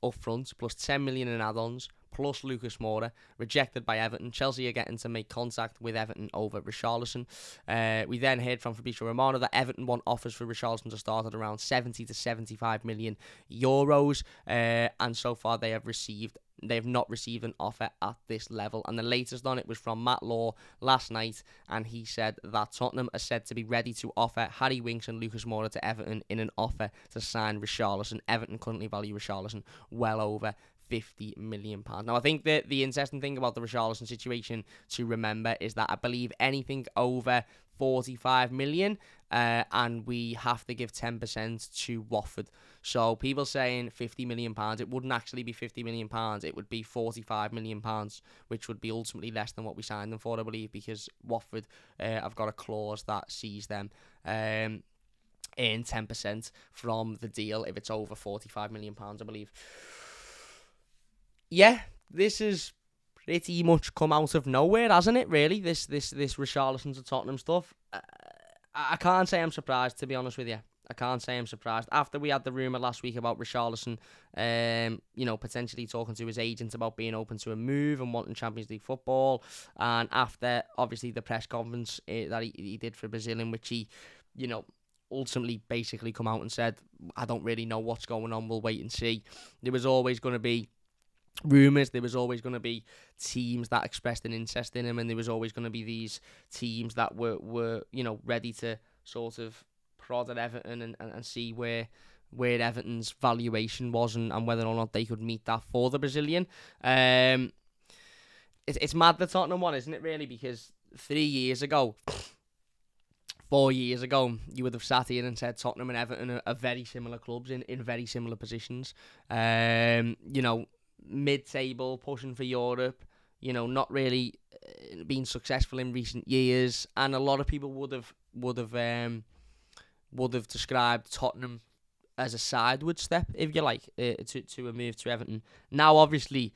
up front plus $10 million in add-ons plus Lucas Moura rejected by Everton. Chelsea are getting to make contact with Everton over Richarlison. We then heard from Fabrizio Romano that Everton want offers for Richarlison to start at around 70 to 75 million euros, and so far they have received They have not received an offer at this level. And the latest on it was from Matt Law last night, and he said that Tottenham are said to be ready to offer Harry Winks and Lucas Moura to Everton in an offer to sign Richarlison. Everton currently value Richarlison well over £50 million. Now, I think that the interesting thing about the Richarlison situation to remember is that I believe anything over 45 million, and we have to give 10% to Watford. So people saying £50 million, it wouldn't actually be £50 million, it would be £45 million, which would be ultimately less than what we signed them for, I believe, because Watford have got a clause that sees them earn 10% from the deal if it's over £45 million, I believe. Yeah, this has pretty much come out of nowhere, hasn't it, really? This Richarlison to Tottenham stuff. I can't say I'm surprised, to be honest with you. I can't say I'm surprised. After we had the rumour last week about Richarlison, potentially talking to his agent about being open to a move and wanting Champions League football, and after, obviously, the press conference that he did for Brazil, in which he, ultimately basically come out and said, I don't really know what's going on, we'll wait and see. There was always going to be rumours, there was always going to be teams that expressed an interest in him, and there was always going to be these teams that were ready to sort of prod at Everton and see where Everton's valuation was and whether or not they could meet that for the Brazilian. It's mad, the Tottenham one, isn't it, really? Because 4 years ago, you would have sat here and said Tottenham and Everton are very similar clubs in very similar positions. Mid-table, pushing for Europe, not really been successful in recent years, and a lot of people would have described Tottenham as a sideward step, if you like, to a move to Everton. Now, obviously,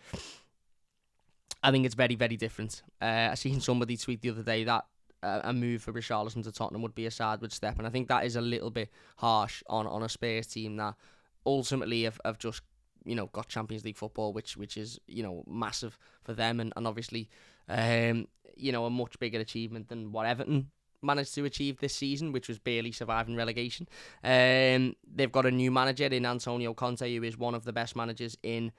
I think it's very, very different. I seen somebody tweet the other day that a move for Richarlison to Tottenham would be a sideward step, and I think that is a little bit harsh on a Spurs team that ultimately have just got Champions League football, which is massive for them, and obviously a much bigger achievement than what Everton managed to achieve this season, which was barely surviving relegation. They've got a new manager in Antonio Conte, who is one of the best managers in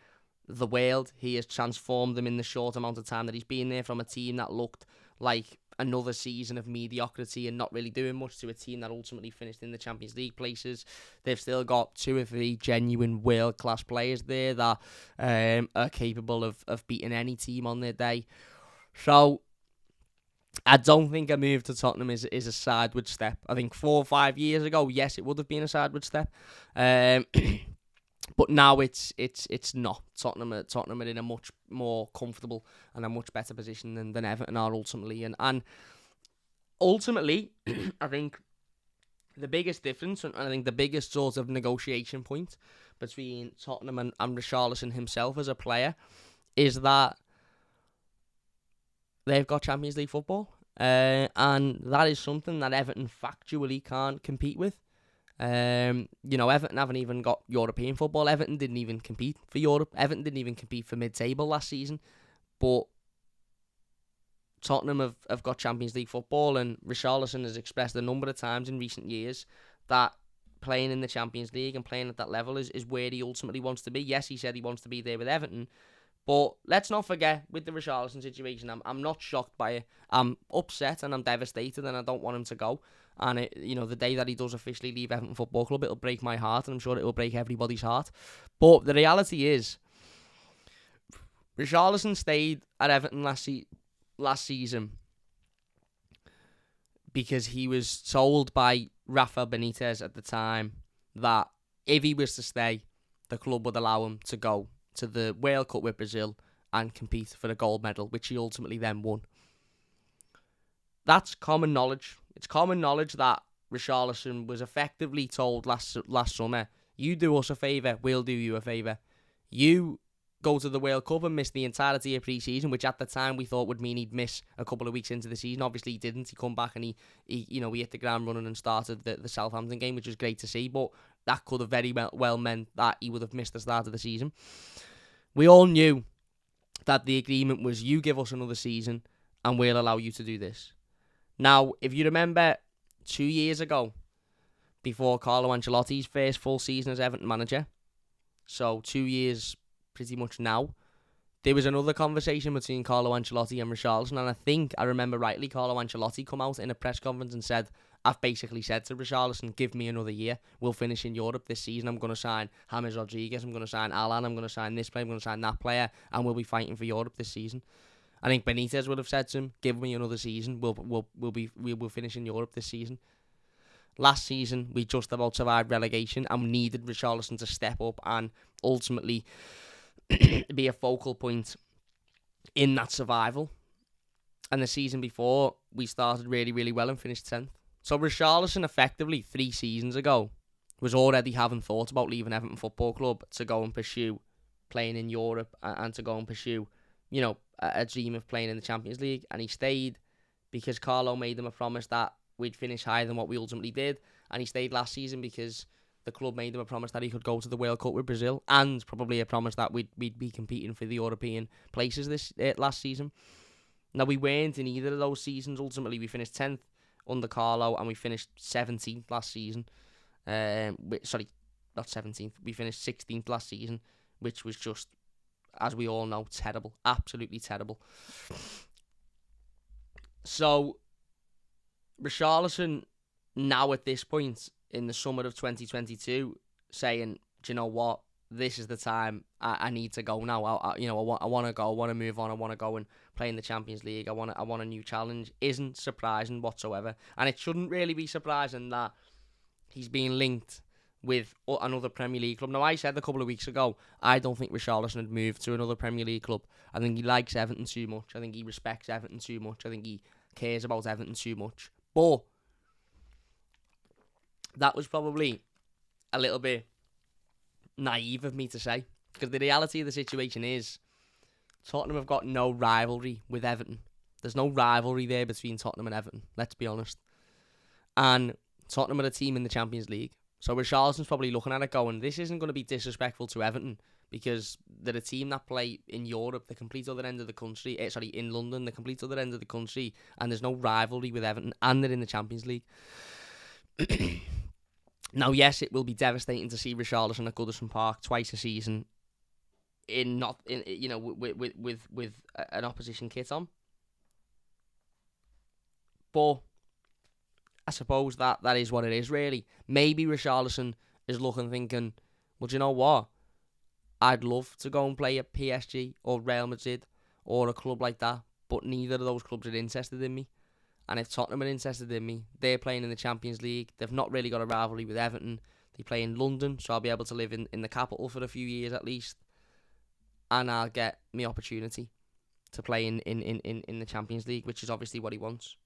the world. He has transformed them in the short amount of time that he's been there, from a team that looked like another season of mediocrity and not really doing much, to a team that ultimately finished in the Champions League places. They've still got 2 or 3 genuine world-class players there that are capable of beating any team on their day. So I don't think a move to Tottenham is a sideward step. I think 4 or 5 years ago, yes, it would have been a sideward step. But now it's not. Tottenham are in a much more comfortable and a much better position than Everton are ultimately. And ultimately, I think the biggest difference, and I think the biggest sort of negotiation point between Tottenham and Richarlison himself as a player, is that they've got Champions League football. And that is something that Everton factually can't compete with. Everton haven't even got European football. Everton didn't even compete for Europe. Everton didn't even compete for mid-table last season. But Tottenham have got Champions League football, and Richarlison has expressed a number of times in recent years that playing in the Champions League and playing at that level is where he ultimately wants to be. Yes, he said he wants to be there with Everton, but let's not forget, with the Richarlison situation, I'm not shocked by it. I'm upset and I'm devastated, and I don't want him to go. And the day that he does officially leave Everton Football Club, it'll break my heart, and I'm sure it will break everybody's heart. But the reality is, Richarlison stayed at Everton last season because he was told by Rafa Benitez at the time that if he was to stay, the club would allow him to go to the World Cup with Brazil and compete for a gold medal, which he ultimately then won. That's common knowledge. It's common knowledge that Richarlison was effectively told last summer, you do us a favour, we'll do you a favour. You go to the World Cup and miss the entirety of pre-season, which at the time we thought would mean he'd miss a couple of weeks into the season. Obviously he didn't. He come back and he hit the ground running and started the Southampton game, which was great to see, but that could have very well meant that he would have missed the start of the season. We all knew that the agreement was, you give us another season and we'll allow you to do this. Now, if you remember 2 years ago, before Carlo Ancelotti's first full season as Everton manager, so 2 years pretty much now, there was another conversation between Carlo Ancelotti and Richarlison, and I think I remember rightly, Carlo Ancelotti come out in a press conference and said, I've basically said to Richarlison, give me another year. We'll finish in Europe this season. I'm going to sign James Rodriguez. I'm going to sign Alan. I'm going to sign this player. I'm going to sign that player. And we'll be fighting for Europe this season. I think Benitez would have said to him, give me another season. We'll finish in Europe this season. Last season, we just about survived relegation and we needed Richarlison to step up and ultimately be a focal point in that survival. And the season before, we started really, really well and finished 10th. So Richarlison, effectively 3 seasons ago, was already having thoughts about leaving Everton Football Club to go and pursue playing in Europe and to go and pursue, you know, a dream of playing in the Champions League. And he stayed because Carlo made him a promise that we'd finish higher than what we ultimately did. And he stayed last season because the club made him a promise that he could go to the World Cup with Brazil, and probably a promise that we'd be competing for the European places last season. Now, we weren't in either of those seasons. Ultimately, we finished 10th under Carlo, and we finished 17th last season. Sorry, not 17th. We finished 16th last season, which was just, as we all know, terrible. Absolutely terrible. So, Richarlison, now at this point in the summer of 2022, saying, do you know what? This is the time. I need to go now. I want to go. I want to move on. I want to go and play in the Champions League. I want a new challenge. Isn't surprising whatsoever, and it shouldn't really be surprising that he's being linked with another Premier League club. Now, I said a couple of weeks ago, I don't think Richarlison had moved to another Premier League club. I think he likes Everton too much. I think he respects Everton too much. I think he cares about Everton too much. But that was probably a little bit naive of me to say, because the reality of the situation is Tottenham have got no rivalry with Everton. There's no rivalry there between Tottenham and Everton, let's be honest. And Tottenham are a team in the Champions League. So Richarlison's probably looking at it going, this isn't going to be disrespectful to Everton, because they're a team that play in Europe, the complete other end of the country, in London, the complete other end of the country, and there's no rivalry with Everton, and they're in the Champions League. Now, yes, it will be devastating to see Richarlison at Goodison Park twice a season with an opposition kit on. But I suppose that is what it is, really. Maybe Richarlison is looking, thinking, well, do you know what? I'd love to go and play at PSG or Real Madrid or a club like that, but neither of those clubs are interested in me. And if Tottenham are interested in me, they're playing in the Champions League. They've not really got a rivalry with Everton. They play in London, so I'll be able to live in the capital for a few years at least. And I'll get my opportunity to play in the Champions League, which is obviously what he wants.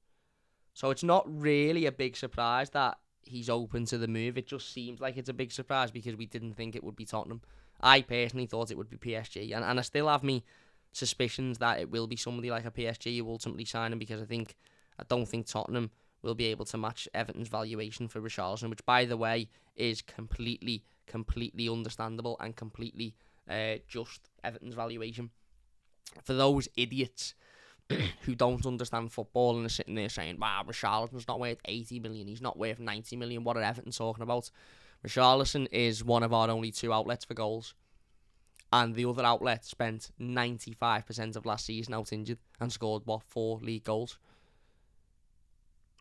So it's not really a big surprise that he's open to the move. It just seems like it's a big surprise because we didn't think it would be Tottenham. I personally thought it would be PSG. And I still have me suspicions that it will be somebody like a PSG who ultimately sign him, because I don't think Tottenham will be able to match Everton's valuation for Richarlison, which, by the way, is completely understandable and completely just Everton's valuation. For those idiots who don't understand football and are sitting there saying, wow, Richarlison's not worth 80 million, he's not worth 90 million, what are Everton talking about? Richarlison is one of our only 2 outlets for goals. And the other outlet spent 95% of last season out injured and scored, 4 league goals.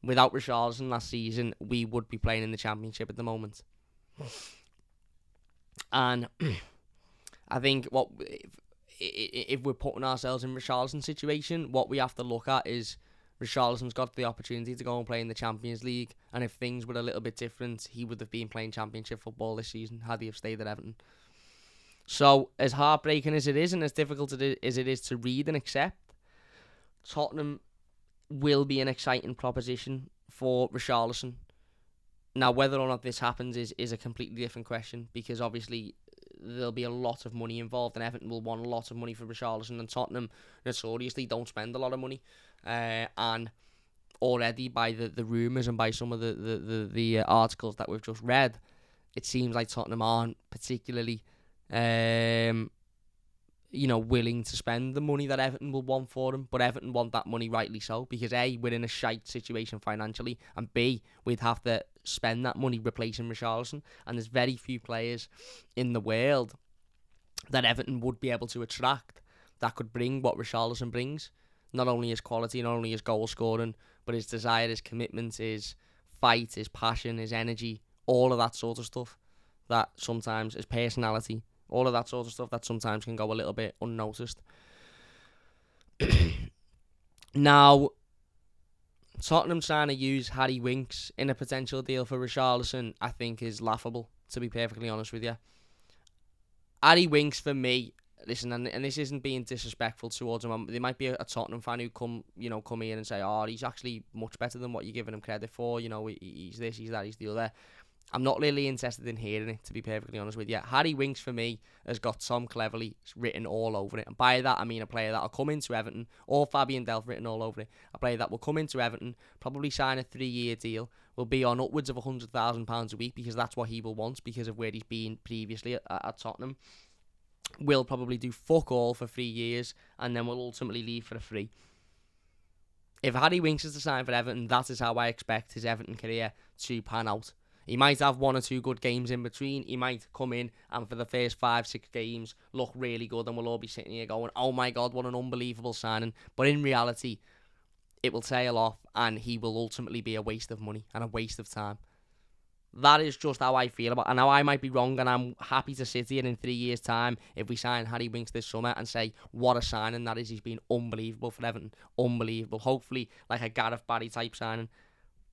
Without Richarlison last season, we would be playing in the Championship at the moment. And I think if we're putting ourselves in Richarlison's situation, what we have to look at is Richarlison's got the opportunity to go and play in the Champions League, and if things were a little bit different, he would have been playing Championship football this season had he have stayed at Everton. So, as heartbreaking as it is, and as difficult as it is to read and accept, Tottenham will be an exciting proposition for Richarlison. Now, whether or not this happens is a completely different question, because obviously there'll be a lot of money involved, and Everton will want a lot of money for Richarlison, and Tottenham notoriously don't spend a lot of money. And already by the rumours and by some of the articles that we've just read, it seems like Tottenham aren't particularly willing to spend the money that Everton will want for him, but Everton want that money, rightly so, because A, we're in a shite situation financially, and B, we'd have to spend that money replacing Richarlison, and there's very few players in the world that Everton would be able to attract that could bring what Richarlison brings. Not only his quality, not only his goal scoring, but his desire, his commitment, his fight, his passion, his energy, all of that sort of stuff that sometimes, his personality, all of that sort of stuff that sometimes can go a little bit unnoticed. Now, Tottenham trying to use Harry Winks in a potential deal for Richarlison, I think, is laughable, to be perfectly honest with you. Harry Winks, for me, listen, and this isn't being disrespectful towards him. There might be a Tottenham fan who come here and say, "Oh, he's actually much better than what you're giving him credit for. You know, he's this, he's that, he's the other." I'm not really interested in hearing it, to be perfectly honest with you. Harry Winks, for me, has got Tom Cleverley written all over it. And by that, I mean a player that will come into Everton, or Fabian Delph written all over it. A player that will come into Everton, probably sign a 3-year deal, will be on upwards of £100,000 a week, because that's what he will want, because of where he's been previously at Tottenham. Will probably do fuck all for 3 years, and then will ultimately leave for a free. If Harry Winks is to sign for Everton, that is how I expect his Everton career to pan out. He might have 1 or 2 good games in between. He might come in and for the first 5-6 games look really good, and we'll all be sitting here going, "Oh my God, what an unbelievable signing." But in reality, it will tail off, and he will ultimately be a waste of money and a waste of time. That is just how I feel about it. And now I might be wrong, and I'm happy to sit here in 3 years' time if we sign Harry Winks this summer and say, what a signing that is. He's been unbelievable for Everton. Unbelievable. Hopefully like a Gareth Barry type signing.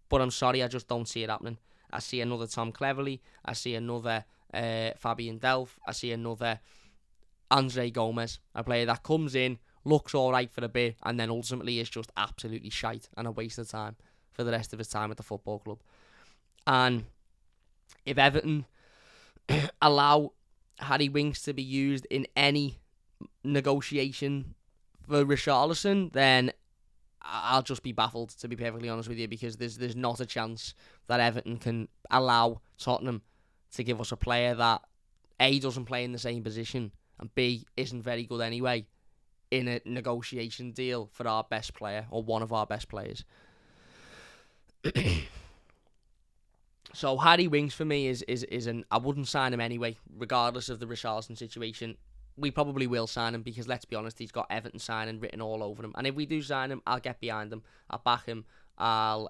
But I'm sorry, I just don't see it happening. I see another Tom Cleverley. I see another Fabian Delph. I see another Andre Gomez. A player that comes in, looks alright for a bit, and then ultimately is just absolutely shite and a waste of time for the rest of his time at the football club. And if Everton allow Harry Winks to be used in any negotiation for Richarlison, then I'll just be baffled, to be perfectly honest with you, because there's not a chance that Everton can allow Tottenham to give us a player that A, doesn't play in the same position, and B, isn't very good anyway, in a negotiation deal for our best player, or one of our best players. So Harry Winks for me is I wouldn't sign him anyway, regardless of the Richarlison situation. We probably will sign him, because let's be honest, he's got Everton signing written all over him. And if we do sign him, I'll get behind him. I'll back him. I'll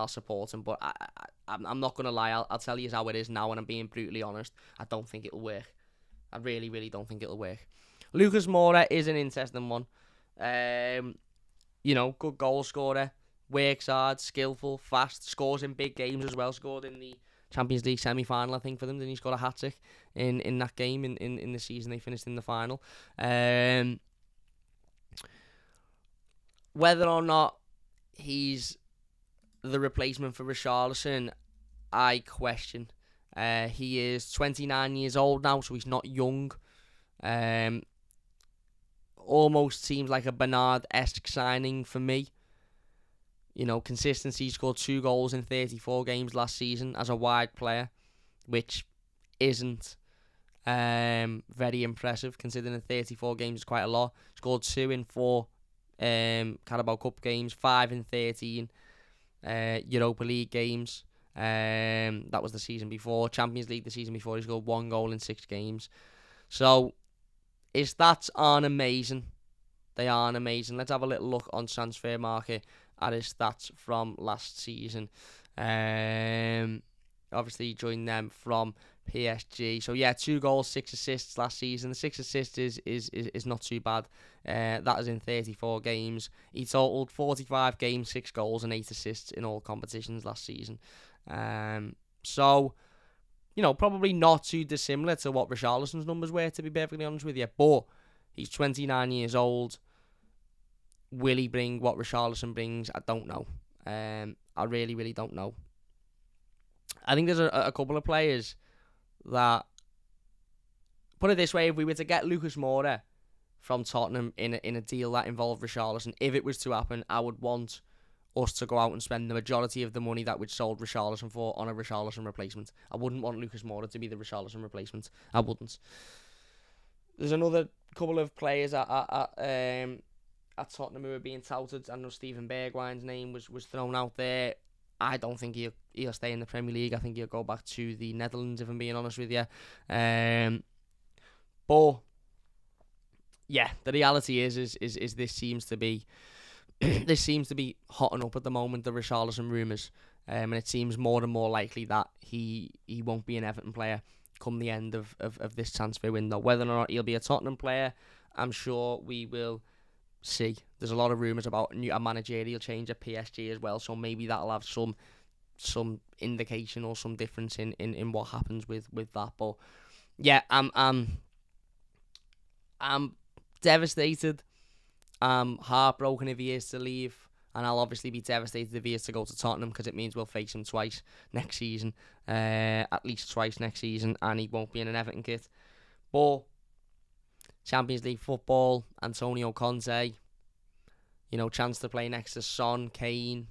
support him. But I'm not gonna lie. I'll tell you how it is now, and I'm being brutally honest. I don't think it'll work. I really, really don't think it'll work. Lucas Moura is an interesting one. Good goal scorer, works hard, skillful, fast, scores in big games as well. Scored in the Champions League semi-final, I think, for them. Then he scored a hat-trick in that game in the season they finished in the final. Whether or not he's the replacement for Richarlison, I question. He is 29 years old now, so he's not young. Almost seems like a Bernard-esque signing for me. Consistency. He scored 2 goals in 34 games last season as a wide player, which isn't very impressive, considering 34 games is quite a lot. Scored 2 in 4 Carabao Cup games, 5 in 13 Europa League games. That was the season before. Champions League the season before, he scored 1 goal in 6 games. So his stats aren't amazing. They aren't amazing. Let's have a little look on Transfer Market at his stats from last season. Obviously he joined them from PSG. So yeah, 2 goals, 6 assists last season. The 6 assists is not too bad. That is in 34 games. He totaled 45 games, 6 goals and 8 assists in all competitions last season. So, probably not too dissimilar to what Richarlison's numbers were, to be perfectly honest with you. But he's 29 years old. Will he bring what Richarlison brings? I don't know. I really, really don't know. I think there's a couple of players that, put it this way, if we were to get Lucas Moura from Tottenham in a deal that involved Richarlison, if it was to happen, I would want us to go out and spend the majority of the money that we'd sold Richarlison for on a Richarlison replacement. I wouldn't want Lucas Moura to be the Richarlison replacement. I wouldn't. There's another couple of players at Tottenham who are being touted. I know Steven Bergwijn's name was thrown out there. I don't think he'll stay in the Premier League. I think he'll go back to the Netherlands, if I'm being honest with you. But yeah, the reality is this seems to be this seems to be hotting up at the moment, the Richarlison rumours. And it seems more and more likely that he won't be an Everton player come the end of this transfer window. Whether or not he'll be a Tottenham player, I'm sure we will see. There's a lot of rumours about a managerial change at PSG as well, so maybe that'll have some indication or some difference in what happens with that. But yeah, I'm devastated. I'm heartbroken if he is to leave. And I'll obviously be devastated if he is to go to Tottenham, because it means we'll face him twice next season. At least twice next season. And he won't be in an Everton kit. But Champions League football, Antonio Conte, chance to play next to Son, Kane,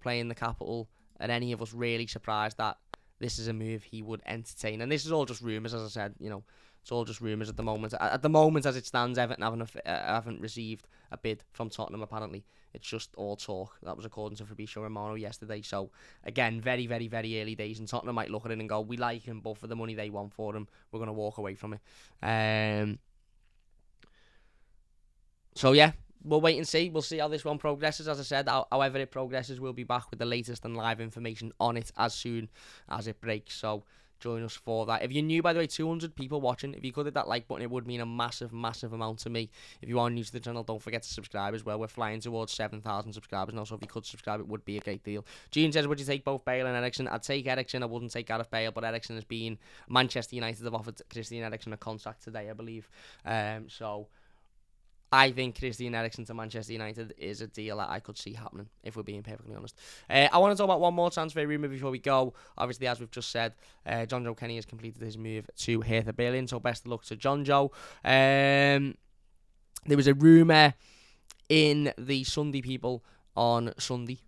play in the capital. Are any of us really surprised that this is a move he would entertain? And this is all just rumours, as I said. It's all just rumours at the moment. At the moment, as it stands, Everton haven't received a bid from Tottenham, apparently. It's just all talk. That was according to Fabrizio Romano yesterday. So, again, very, very, very early days. And Tottenham might look at it and go, we like him, but for the money they want for him, we're going to walk away from it. So, yeah, we'll wait and see. We'll see how this one progresses. As I said, however it progresses, we'll be back with the latest and live information on it as soon as it breaks. So, join us for that. If you're new, by the way, 200 people watching. If you could hit that like button, it would mean a massive, massive amount to me. If you are new to the channel, don't forget to subscribe as well. We're flying towards 7,000 subscribers now, so if you could subscribe, it would be a great deal. Gene says, would you take both Bale and Eriksen? I'd take Eriksen. I wouldn't take Gareth Bale, but Eriksen has been... Manchester United have offered Christian Eriksen a contract today, I believe. So I think Christian Eriksen to Manchester United is a deal that I could see happening, if we're being perfectly honest. I want to talk about one more transfer rumour before we go. Obviously, as we've just said, John Joe Kenny has completed his move to Hertha Berlin, so best of luck to John Joe. There was a rumour in the Sunday People on Sunday,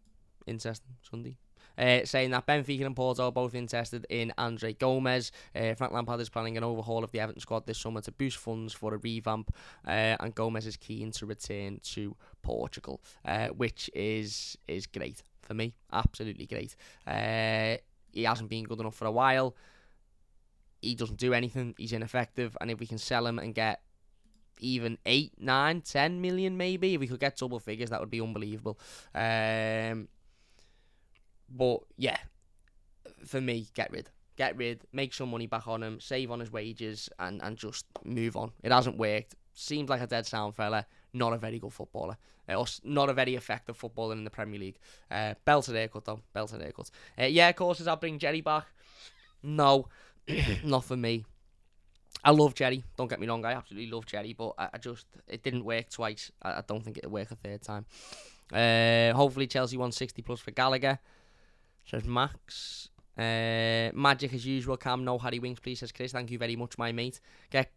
saying that Benfica and Porto are both interested in Andre Gomez. Frank Lampard is planning an overhaul of the Everton squad this summer to boost funds for a revamp, and Gomez is keen to return to Portugal, which is great for me, absolutely great. He hasn't been good enough for a while. He doesn't do anything. He's ineffective, and if we can sell him and get even 8, 9, 10 million maybe, if we could get double figures, that would be unbelievable. But yeah, for me, get rid, make some money back on him, save on his wages, and just move on. It hasn't worked. Seems like a dead sound fella, not a very good footballer, or not a very effective footballer in the Premier League. Belted haircut though, belted haircut. Yeah, of course, does that bring Jerry back? No, not for me. I love Jerry, don't get me wrong, I absolutely love Jerry, but it didn't work twice. I don't think it'll work a third time. Hopefully Chelsea won 60 plus for Gallagher, says Max. Magic as usual, Cam, no Harry Winks please, says Chris. Thank you very much, my mate. Get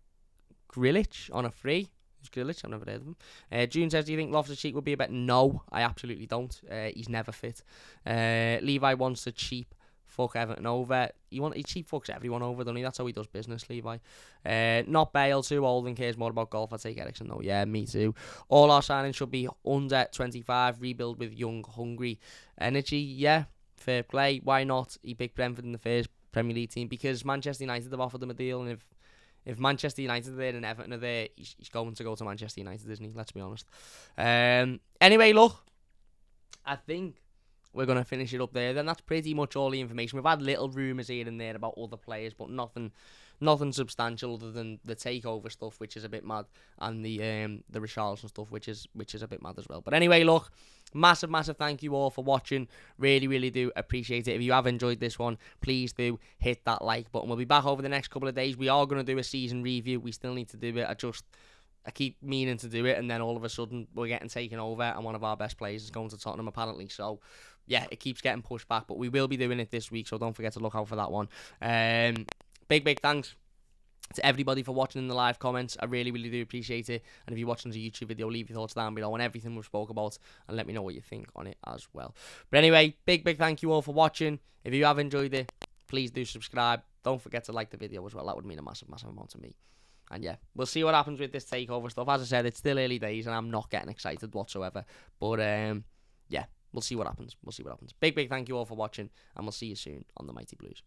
Grealish on a free. Who's Grealish? I've never heard of him. June says, do you think Loftus-Cheek would be a better? No, I absolutely don't. He's never fit. Levi wants to cheap fuck Everton over. He cheap fucks everyone over, doesn't he? That's how he does business, Levi. Not Bale, too old and cares more about golf. I'd take Eriksen though. Yeah, me too. All our signings should be under 25. Rebuild with young, hungry energy. Yeah, fair play. Why not? He picked Brentford in the first Premier League team because Manchester United have offered him a deal, and if Manchester United are there and Everton are there, he's going to go to Manchester United, isn't he? Let's be honest. Anyway, look, I think we're going to finish it up there. Then that's pretty much all the information. We've had little rumours here and there about other players, but nothing substantial other than the takeover stuff, which is a bit mad, and the Richarlison stuff, which is a bit mad as well. But anyway, look, massive thank you all for watching. Really, really do appreciate it. If you have enjoyed this one, please do hit that like button. We'll be back over the next couple of days. We are going to do a season review. We still need to do it. I keep meaning to do it, and then all of a sudden we're getting taken over, and one of our best players is going to Tottenham apparently. So yeah, it keeps getting pushed back, but we will be doing it this week, so don't forget to look out for that one. Big thanks to everybody for watching in the live comments. I really, really do appreciate it. And if you're watching the YouTube video, leave your thoughts down below on everything we've spoke about, and let me know what you think on it as well. But anyway, big thank you all for watching. If you have enjoyed it, please do subscribe. Don't forget to like the video as well. That would mean a massive amount to me. And yeah, we'll see what happens with this takeover stuff. As I said, it's still early days, and I'm not getting excited whatsoever. But yeah, we'll see what happens. Big thank you all for watching, and we'll see you soon on the Mighty Blues.